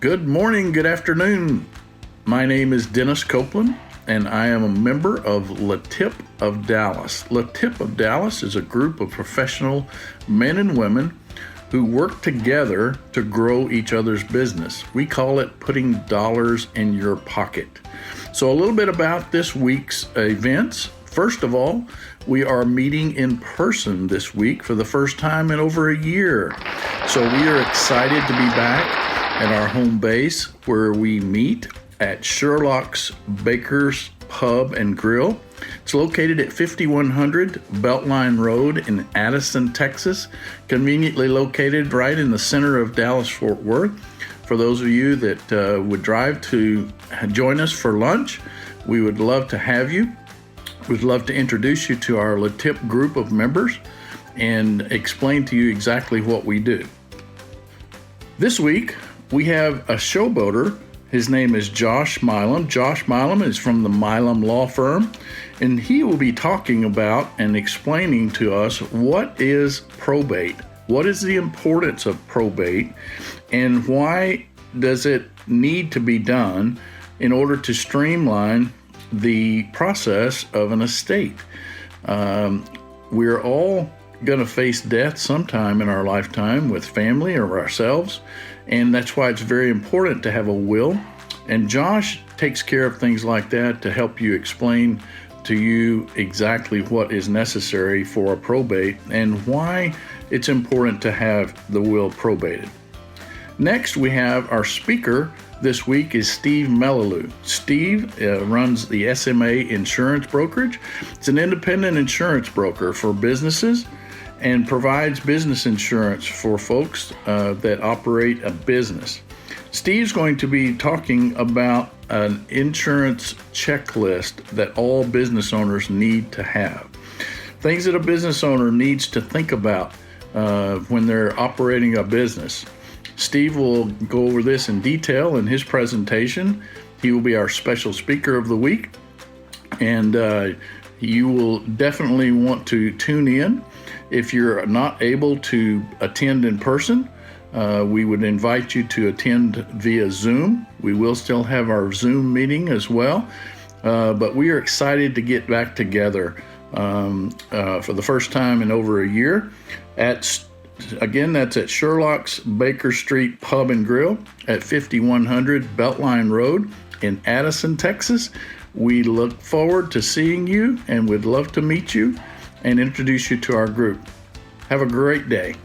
Good morning, good afternoon. My name is Dennis Copeland, and I am a member of LeTip of Dallas. LeTip of Dallas is a group of professional men and women who work together to grow each other's business. We call it putting dollars in your pocket. So a little bit about this week's events. First of all, we are meeting in person this week for the first time in over a year. So we are excited to be back at our home base where we meet at Sherlock's Baker's Pub and Grill. It's located at 5100 Beltline Road in Addison, Texas, conveniently located right in the center of Dallas-Fort Worth. For those of you that would drive to join us for lunch, we would love to have you. We'd love to introduce you to our LeTip group of members and explain to you exactly what we do. This week, we have a showboater. His name is Josh Milam. Josh Milam is from the Milam Law Firm, and he will be talking about and explaining to us what is probate, what is the importance of probate, and why does it need to be done in order to streamline the process of an estate. We're all going to face death sometime in our lifetime with family or ourselves, and that's why it's very important to have a will. And Josh takes care of things like that to help you explain to you exactly what is necessary for a probate and why it's important to have the will probated. Next, we have our speaker this week is Steve Melalou. Steve runs the SMA Insurance Brokerage. It's an independent insurance broker for businesses and provides business insurance for folks that operate a business. Steve's going to be talking about an insurance checklist that all business owners need to have. Things that a business owner needs to think about when they're operating a business. Steve will go over this in detail in his presentation. He will be our special speaker of the week, and you will definitely want to tune in. If you're not able to attend in person, we would invite you to attend via Zoom. We will still have our Zoom meeting as well, but we are excited to get back together for the first time in over a year. Again, that's at Sherlock's Baker Street Pub and Grill at 5100 Beltline Road in Addison, Texas. We look forward to seeing you and would love to meet you and introduce you to our group. Have a great day.